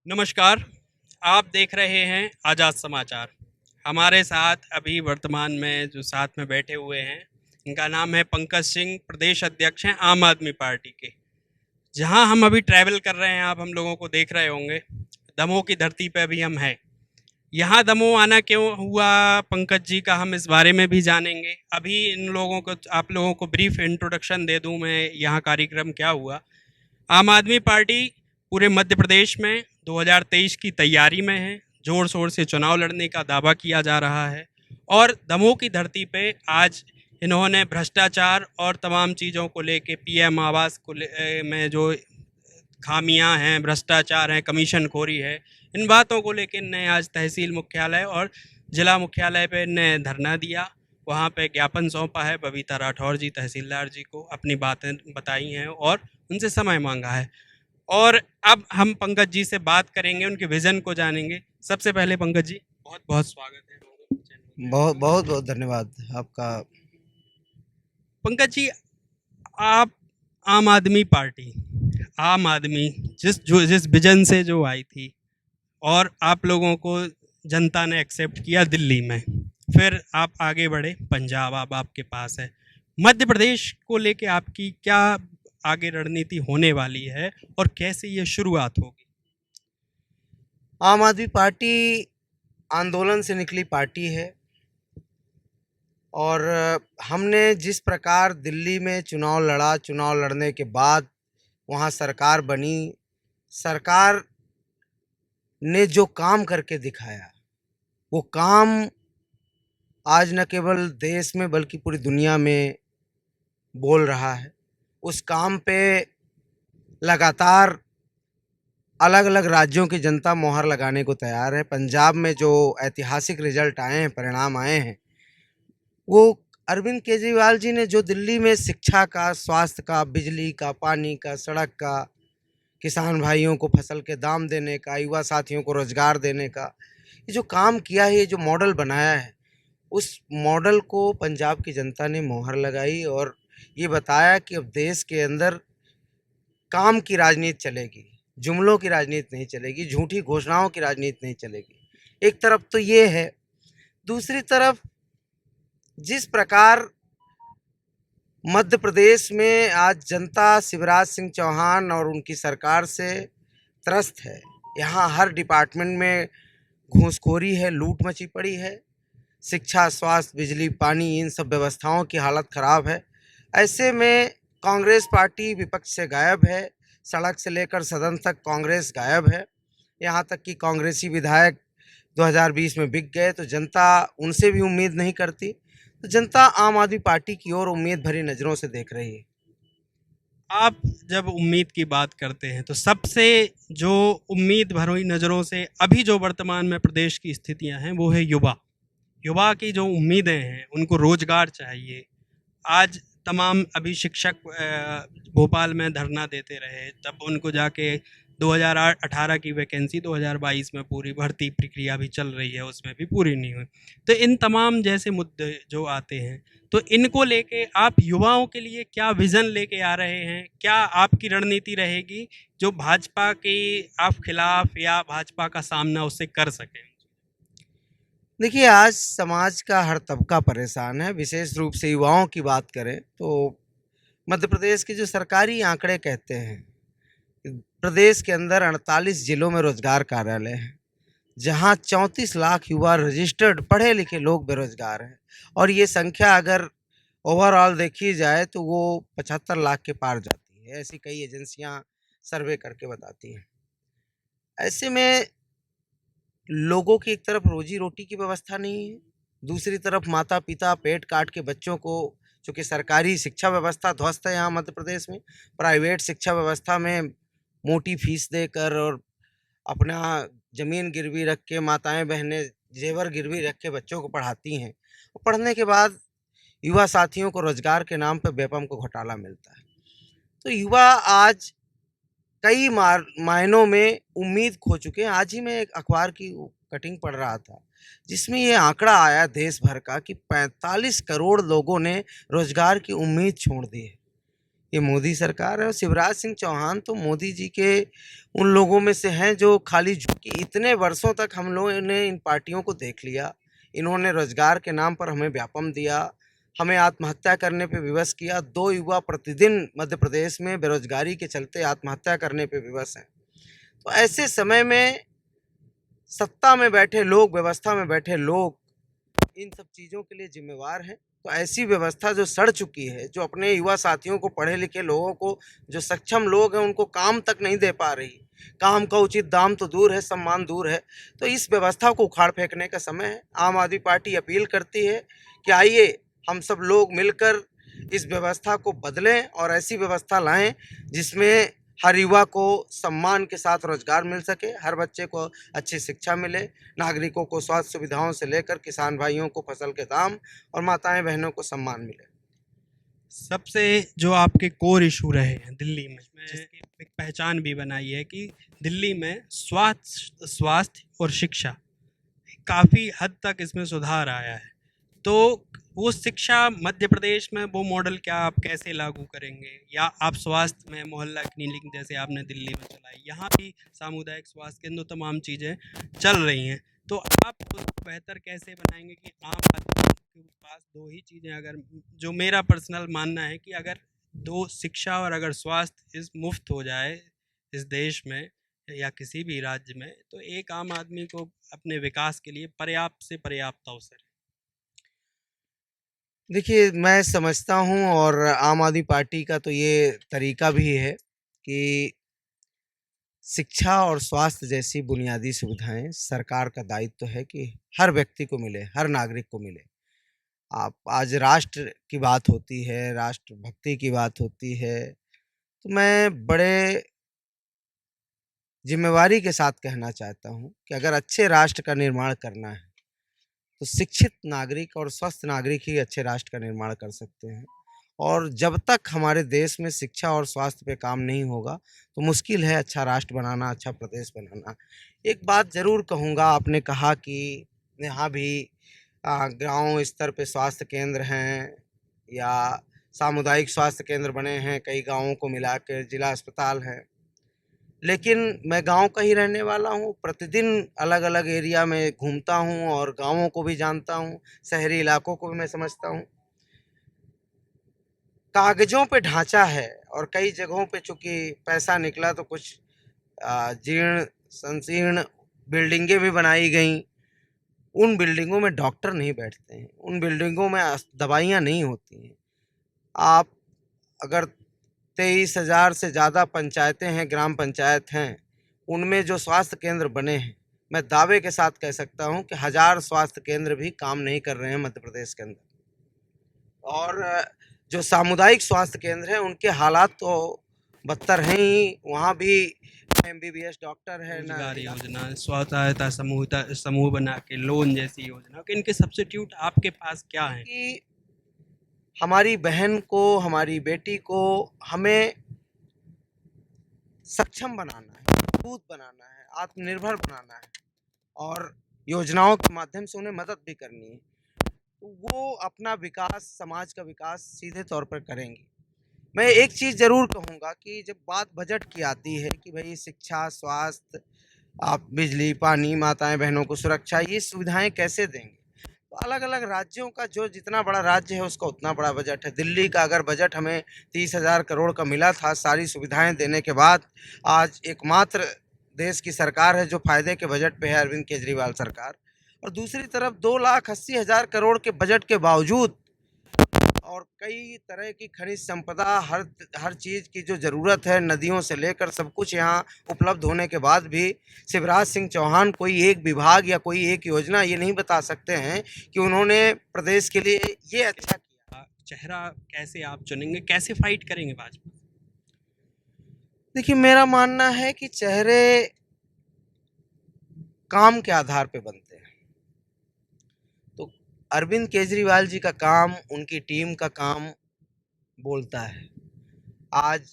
नमस्कार। आप देख रहे हैं आज़ाद समाचार। हमारे साथ अभी वर्तमान में जो साथ में बैठे हुए हैं, इनका नाम है पंकज सिंह, प्रदेश अध्यक्ष हैं आम आदमी पार्टी के। जहां हम अभी ट्रैवल कर रहे हैं, आप हम लोगों को देख रहे होंगे, दमोह की धरती पे अभी हम हैं। यहाँ दमोह आना क्यों हुआ पंकज जी का हम इस बारे में भी जानेंगे। अभी इन लोगों को, आप लोगों को ब्रीफ इंट्रोडक्शन दे दूं मैं, यहाँ कार्यक्रम क्या हुआ। आम आदमी पार्टी पूरे मध्य प्रदेश में 2023 की तैयारी में है। जोर शोर से चुनाव लड़ने का दावा किया जा रहा है और दमोह की धरती पे आज इन्होंने भ्रष्टाचार और तमाम चीज़ों को लेके पीएम आवास में जो खामियां हैं, भ्रष्टाचार है, कमीशनखोरी है, इन बातों को लेकर इनने आज तहसील मुख्यालय और जिला मुख्यालय पे इनने धरना दिया। वहाँ पे ज्ञापन सौंपा है। बबीता राठौर जी तहसीलदार जी को अपनी बातें बताई हैं और उनसे समय मांगा है। और अब हम पंकज जी से बात करेंगे, उनके विजन को जानेंगे। सबसे पहले पंकज जी, बहुत बहुत स्वागत है हमारे चैनल में बहुत आपका। बहुत बहुत धन्यवाद आपका। पंकज जी, आप आम आदमी पार्टी, आम आदमी जिस विजन से जो आई थी और आप लोगों को जनता ने एक्सेप्ट किया दिल्ली में, फिर आप आगे बढ़े पंजाब, अब आपके पास है। मध्य प्रदेश को लेके आपकी क्या आगे रणनीति होने वाली है और कैसे ये शुरुआत होगी? आम आदमी पार्टी आंदोलन से निकली पार्टी है और हमने जिस प्रकार दिल्ली में चुनाव लड़ा, चुनाव लड़ने के बाद वहाँ सरकार बनी, सरकार ने जो काम करके दिखाया, वो काम आज न केवल देश में बल्कि पूरी दुनिया में बोल रहा है। उस काम पे लगातार अलग अलग राज्यों की जनता मोहर लगाने को तैयार है। पंजाब में जो ऐतिहासिक रिजल्ट आए हैं, परिणाम आए हैं, वो अरविंद केजरीवाल जी ने जो दिल्ली में शिक्षा का, स्वास्थ्य का, बिजली का, पानी का, सड़क का, किसान भाइयों को फसल के दाम देने का, युवा साथियों को रोजगार देने का, ये जो काम किया है, ये जो मॉडल बनाया है, उस मॉडल को पंजाब की जनता ने मोहर लगाई और ये बताया कि अब देश के अंदर काम की राजनीति चलेगी, जुमलों की राजनीति नहीं चलेगी, झूठी घोषणाओं की राजनीति नहीं चलेगी। एक तरफ तो ये है, दूसरी तरफ जिस प्रकार मध्य प्रदेश में आज जनता शिवराज सिंह चौहान और उनकी सरकार से त्रस्त है। यहाँ हर डिपार्टमेंट में घूसखोरी है, लूट मची पड़ी है। शिक्षा, स्वास्थ्य, बिजली, पानी, इन सब व्यवस्थाओं की हालत ख़राब है। ऐसे में कांग्रेस पार्टी विपक्ष से गायब है। सड़क से लेकर सदन तक कांग्रेस गायब है। यहाँ तक कि कांग्रेसी विधायक 2020 में बिक गए, तो जनता उनसे भी उम्मीद नहीं करती। तो जनता आम आदमी पार्टी की ओर उम्मीद भरी नज़रों से देख रही है। आप जब उम्मीद की बात करते हैं तो सबसे जो उम्मीद भरी नज़रों से अभी जो वर्तमान में प्रदेश की स्थितियां हैं, वो है युवा। युवा की जो उम्मीदें हैं, उनको रोजगार चाहिए। आज तमाम अभी शिक्षक भोपाल में धरना देते रहे, तब उनको जाके 2018 की वैकेंसी 2022 में पूरी भर्ती प्रक्रिया भी चल रही है, उसमें भी पूरी नहीं हुई। तो इन तमाम जैसे मुद्दे जो आते हैं, तो इनको लेके आप युवाओं के लिए क्या विज़न लेके आ रहे हैं? क्या आपकी रणनीति रहेगी जो भाजपा के आप खिलाफ या भाजपा का सामना उससे कर सकें? देखिए, आज समाज का हर तबका परेशान है। विशेष रूप से युवाओं की बात करें तो मध्य प्रदेश के जो सरकारी आंकड़े कहते हैं, प्रदेश के अंदर 48 जिलों में रोजगार कार्यालय हैं, जहां 34 लाख युवा रजिस्टर्ड पढ़े लिखे लोग बेरोजगार हैं। और ये संख्या अगर ओवरऑल देखी जाए तो वो 75 लाख के पार जाती है। ऐसी कई एजेंसियां सर्वे करके बताती हैं। ऐसे में लोगों की एक तरफ रोजी रोटी की व्यवस्था नहीं है, दूसरी तरफ माता पिता पेट काट के बच्चों को, चूँकि सरकारी शिक्षा व्यवस्था ध्वस्त है यहाँ मध्य प्रदेश में, प्राइवेट शिक्षा व्यवस्था में मोटी फीस देकर और अपना ज़मीन गिरवी रख के माताएँ बहनें जेवर गिरवी रख के बच्चों को पढ़ाती हैं। और पढ़ने के बाद युवा साथियों को रोज़गार के नाम पे बेपम को घोटाला मिलता है। तो युवा आज कई मायनों में उम्मीद खो चुके हैं। आज ही मैं एक अखबार की कटिंग पढ़ रहा था, जिसमें ये आंकड़ा आया देश भर का कि 45 करोड़ लोगों ने रोजगार की उम्मीद छोड़ दी है। ये मोदी सरकार है। और शिवराज सिंह चौहान तो मोदी जी के उन लोगों में से हैं जो खाली कि इतने वर्षों तक हम लोगों ने इन पार्टियों को देख लिया। इन्होंने रोजगार के नाम पर हमें व्यापम दिया, हमें आत्महत्या करने पे विवश किया। 2 युवा प्रतिदिन मध्य प्रदेश में बेरोजगारी के चलते आत्महत्या करने पे विवश हैं। तो ऐसे समय में सत्ता में बैठे लोग, व्यवस्था में बैठे लोग इन सब चीज़ों के लिए जिम्मेवार हैं। तो ऐसी व्यवस्था जो सड़ चुकी है, जो अपने युवा साथियों को, पढ़े लिखे लोगों को, जो सक्षम लोग हैं उनको काम तक नहीं दे पा रही, काम का उचित दाम तो दूर है, सम्मान दूर है। तो इस व्यवस्था को उखाड़ फेंकने का समय है। आम आदमी पार्टी अपील करती है कि आइए हम सब लोग मिलकर इस व्यवस्था को बदलें और ऐसी व्यवस्था लाएं जिसमें हर युवा को सम्मान के साथ रोजगार मिल सके, हर बच्चे को अच्छी शिक्षा मिले, नागरिकों को स्वास्थ्य सुविधाओं से लेकर किसान भाइयों को फसल के दाम और माताएं बहनों को सम्मान मिले। सबसे जो आपके कोर इशू रहे हैं दिल्ली में, जिसकी एक पहचान भी बनाई है कि दिल्ली में स्वास्थ्य और शिक्षा काफ़ी हद तक इसमें सुधार आया है, तो वो शिक्षा मध्य प्रदेश में वो मॉडल क्या आप कैसे लागू करेंगे? या आप स्वास्थ्य में मोहल्ला क्लिनिक जैसे आपने दिल्ली में चलाई, यहाँ भी सामुदायिक स्वास्थ्य केंद्र, तमाम चीज़ें चल रही हैं, तो आप उसको बेहतर कैसे बनाएंगे कि आम आदमी के पास दो ही चीज़ें, अगर जो मेरा पर्सनल मानना है कि अगर दो, शिक्षा और अगर स्वास्थ्य इस मुफ्त हो जाए इस देश में या किसी भी राज्य में, तो एक आम आदमी को अपने विकास के लिए पर्याप्त से पर्याप्त अवसर है। देखिए, मैं समझता हूँ और आम आदमी पार्टी का तो ये तरीका भी है कि शिक्षा और स्वास्थ्य जैसी बुनियादी सुविधाएं सरकार का दायित्व है कि हर व्यक्ति को मिले, हर नागरिक को मिले। आप आज राष्ट्र की बात होती है, राष्ट्रभक्ति की बात होती है, तो मैं बड़े जिम्मेवारी के साथ कहना चाहता हूँ कि अगर अच्छे राष्ट्र का निर्माण करना है तो शिक्षित नागरिक और स्वस्थ नागरिक ही अच्छे राष्ट्र का निर्माण कर सकते हैं। और जब तक हमारे देश में शिक्षा और स्वास्थ्य पे काम नहीं होगा तो मुश्किल है अच्छा राष्ट्र बनाना, अच्छा प्रदेश बनाना। एक बात ज़रूर कहूँगा, आपने कहा कि यहाँ भी गांव स्तर पे स्वास्थ्य केंद्र हैं या सामुदायिक स्वास्थ्य केंद्र बने हैं, कई गांवों को मिला के जिला अस्पताल हैं। लेकिन मैं गांव का ही रहने वाला हूं, प्रतिदिन अलग अलग एरिया में घूमता हूं और गांवों को भी जानता हूं, शहरी इलाकों को भी मैं समझता हूं। कागजों पे ढांचा है और कई जगहों पे चूंकि पैसा निकला तो कुछ जीर्ण संशीर्ण बिल्डिंगें भी बनाई गई। उन बिल्डिंगों में डॉक्टर नहीं बैठते हैं, उन बिल्डिंगों में दवाइयाँ नहीं होती हैं। आप अगर 23,000 से ज़्यादा पंचायतें हैं, ग्राम पंचायत हैं, उनमें जो स्वास्थ्य केंद्र बने हैं, मैं दावे के साथ कह सकता हूं कि 1000 स्वास्थ्य केंद्र भी काम नहीं कर रहे हैं मध्य प्रदेश के अंदर। और जो सामुदायिक स्वास्थ्य केंद्र हैं उनके हालात तो बदतर हैं ही। वहाँ भी एमबीबीएस डॉक्टर है ना, रोजगार योजना, स्व सहायता समूह बना के लोन जैसी योजना, कि इनके सब्स्टिट्यूट आपके पास क्या हैं? कि हमारी बहन को, हमारी बेटी को हमें सक्षम बनाना है, मजबूत बनाना है, आत्मनिर्भर बनाना है और योजनाओं के माध्यम से उन्हें मदद भी करनी है। तो वो अपना विकास, समाज का विकास सीधे तौर पर करेंगी। मैं एक चीज़ ज़रूर कहूँगा कि जब बात बजट की आती है कि भाई शिक्षा, स्वास्थ्य, आप बिजली, पानी, माताएं बहनों को सुरक्षा, ये सुविधाएं कैसे देंगे? तो अलग अलग राज्यों का जो जितना बड़ा राज्य है उसका उतना बड़ा बजट है। दिल्ली का अगर बजट हमें 30,000 करोड़ का मिला था, सारी सुविधाएं देने के बाद आज एकमात्र देश की सरकार है जो फायदे के बजट पे है, अरविंद केजरीवाल सरकार। और दूसरी तरफ 2,80,000 करोड़ के बजट के बावजूद और कई तरह की खनिज संपदा, हर चीज़ की जो ज़रूरत है, नदियों से लेकर सब कुछ यहाँ उपलब्ध होने के बाद भी शिवराज सिंह चौहान कोई एक विभाग या कोई एक योजना ये नहीं बता सकते हैं कि उन्होंने प्रदेश के लिए ये अच्छा किया। चेहरा कैसे आप चुनेंगे, कैसे फाइट करेंगे भाजपा? देखिए, मेरा मानना है कि चेहरे काम के आधार पे बनते हैं। तो अरविंद केजरीवाल जी का काम, उनकी टीम का काम बोलता है। आज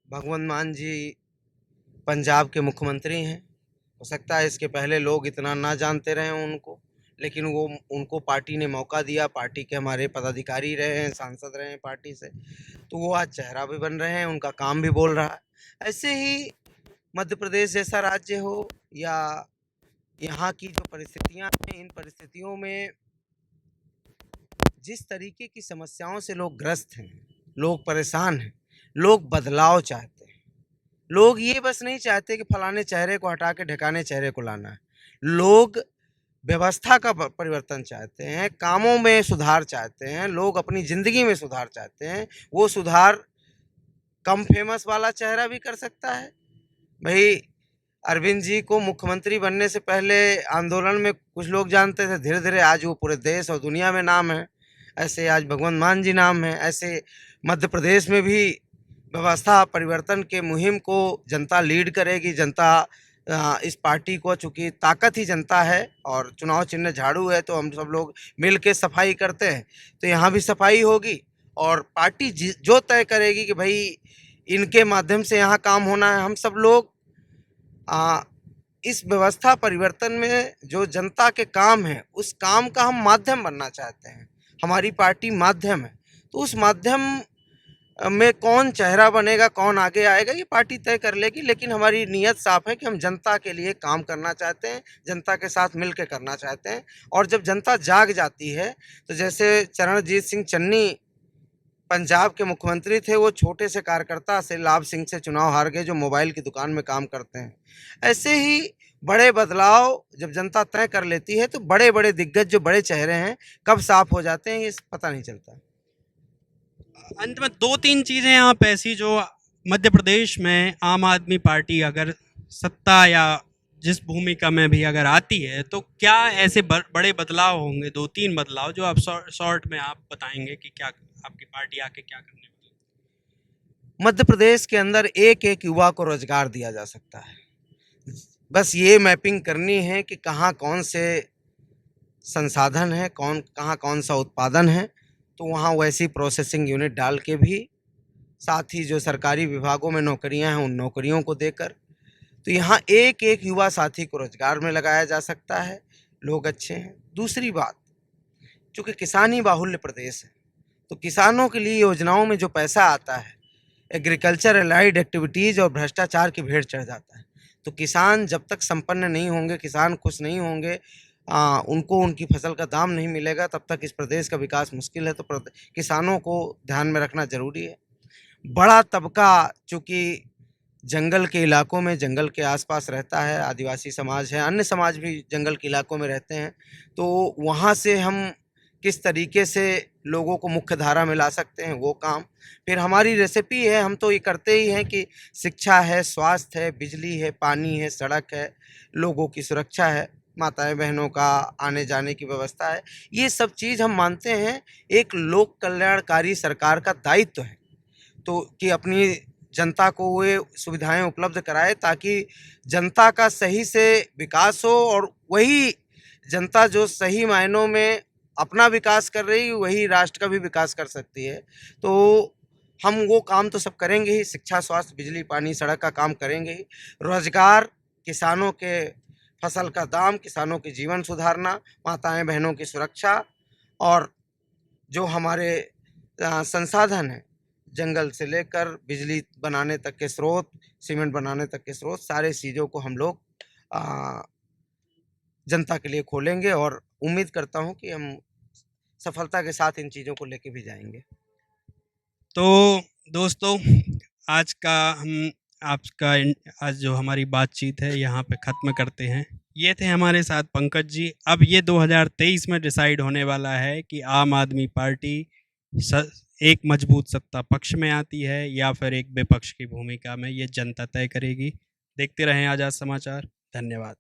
भगवंत मान जी पंजाब के मुख्यमंत्री हैं। हो सकता है इसके पहले लोग इतना ना जानते रहें उनको, लेकिन वो उनको पार्टी ने मौका दिया, पार्टी के हमारे पदाधिकारी रहे हैं, सांसद रहे हैं पार्टी से, तो वो आज चेहरा भी बन रहे हैं, उनका काम भी बोल रहा है। ऐसे ही मध्य प्रदेश जैसा राज्य हो या यहाँ की जो परिस्थितियाँ हैं, इन परिस्थितियों में जिस तरीके की समस्याओं से लोग ग्रस्त हैं, लोग परेशान हैं, लोग बदलाव चाहते हैं। लोग ये बस नहीं चाहते कि फलाने चेहरे को हटा के ढकाने चेहरे को लाना है। लोग व्यवस्था का परिवर्तन चाहते हैं, कामों में सुधार चाहते हैं, लोग अपनी ज़िंदगी में सुधार चाहते हैं। वो सुधार कम फेमस वाला चेहरा भी कर सकता है। भाई अरविंद जी को मुख्यमंत्री बनने से पहले आंदोलन में कुछ लोग जानते थे, धीरे धीरे आज वो पूरे देश और दुनिया में नाम है। ऐसे आज भगवंत मान जी नाम है। ऐसे मध्य प्रदेश में भी व्यवस्था परिवर्तन के मुहिम को जनता लीड करेगी। जनता इस पार्टी को, चूँकि ताकत ही जनता है और चुनाव चिन्ह झाड़ू है, तो हम सब लोग मिल के सफाई करते हैं, तो यहाँ भी सफाई होगी और पार्टी जो तय करेगी कि भाई इनके माध्यम से यहाँ काम होना है। हम सब लोग इस व्यवस्था परिवर्तन में जो जनता के काम है, उस काम का हम माध्यम बनना चाहते हैं। हमारी पार्टी माध्यम है, तो उस माध्यम में कौन चेहरा बनेगा, कौन आगे आएगा, ये पार्टी तय कर लेगी। लेकिन हमारी नीयत साफ है कि हम जनता के लिए काम करना चाहते हैं, जनता के साथ मिल के करना चाहते हैं। और जब जनता जाग जाती है, तो जैसे चरणजीत सिंह चन्नी पंजाब के मुख्यमंत्री थे, वो छोटे से कार्यकर्ता से लाभ सिंह से चुनाव हार गए, जो मोबाइल की दुकान में काम करते हैं। ऐसे ही बड़े बदलाव जब जनता तय कर लेती है, तो बड़े बड़े दिग्गज जो बड़े चेहरे हैं कब साफ हो जाते हैं, ये पता नहीं चलता। अंत में 2-3 चीज़ें आप ऐसी जो मध्य प्रदेश में आम आदमी पार्टी अगर सत्ता या जिस भूमिका में भी अगर आती है, तो क्या ऐसे बड़े बदलाव होंगे, 2-3 बदलाव जो आप शॉर्ट में आप बताएंगे कि क्या आपकी पार्टी आके क्या करने वाली है? मध्य प्रदेश के अंदर एक एक युवा को रोजगार दिया जा सकता है। बस ये मैपिंग करनी है कि कहाँ कौन से संसाधन है, कहाँ कौन सा उत्पादन है, तो वहाँ वैसी प्रोसेसिंग यूनिट डाल के भी, साथ ही जो सरकारी विभागों में नौकरियां हैं, उन नौकरियों को देकर, तो यहाँ एक एक युवा साथी को रोजगार में लगाया जा सकता है। लोग अच्छे हैं। दूसरी बात, चूँकि किसानी बाहुल्य प्रदेश है, तो किसानों के लिए योजनाओं में जो पैसा आता है, एग्रीकल्चर एलाइड एक्टिविटीज़ और भ्रष्टाचार की भेंट चढ़ जाता है। तो किसान जब तक संपन्न नहीं होंगे, किसान खुश नहीं होंगे, उनको उनकी फसल का दाम नहीं मिलेगा, तब तक इस प्रदेश का विकास मुश्किल है। तो किसानों को ध्यान में रखना ज़रूरी है। बड़ा तबका चूँकि जंगल के इलाकों में, जंगल के आसपास रहता है, आदिवासी समाज है, अन्य समाज भी जंगल के इलाकों में रहते हैं, तो वहाँ से हम किस तरीके से लोगों को मुख्य धारा में ला सकते हैं, वो काम। फिर हमारी रेसिपी है, हम तो ये करते ही हैं कि शिक्षा है, स्वास्थ्य है, बिजली है, पानी है, सड़क है, लोगों की सुरक्षा है, माताएं बहनों का आने जाने की व्यवस्था है। ये सब चीज़ हम मानते हैं एक लोक कल्याणकारी सरकार का दायित्व है, तो कि अपनी जनता को वे सुविधाएं उपलब्ध कराए, ताकि जनता का सही से विकास हो, और वही जनता जो सही मायनों में अपना विकास कर रही है, वही राष्ट्र का भी विकास कर सकती है। तो हम वो काम तो सब करेंगे ही, शिक्षा, स्वास्थ्य, बिजली, पानी, सड़क का काम करेंगे ही। रोजगार, किसानों के फसल का दाम, किसानों के जीवन सुधारना, माताएं बहनों की सुरक्षा, और जो हमारे संसाधन हैं, जंगल से लेकर बिजली बनाने तक के स्रोत, सीमेंट बनाने तक के स्रोत, सारे चीज़ों को हम लोग जनता के लिए खोलेंगे, और उम्मीद करता हूं कि हम सफलता के साथ इन चीज़ों को लेके भी जाएंगे। तो दोस्तों, आज का हम आपका आज जो हमारी बातचीत है यहाँ पे ख़त्म करते हैं। ये थे हमारे साथ पंकज जी। अब ये 2023 में डिसाइड होने वाला है कि आम आदमी पार्टी एक मजबूत सत्ता पक्ष में आती है या फिर एक विपक्ष की भूमिका में, ये जनता तय करेगी। देखते रहें आज़ाद समाचार। धन्यवाद।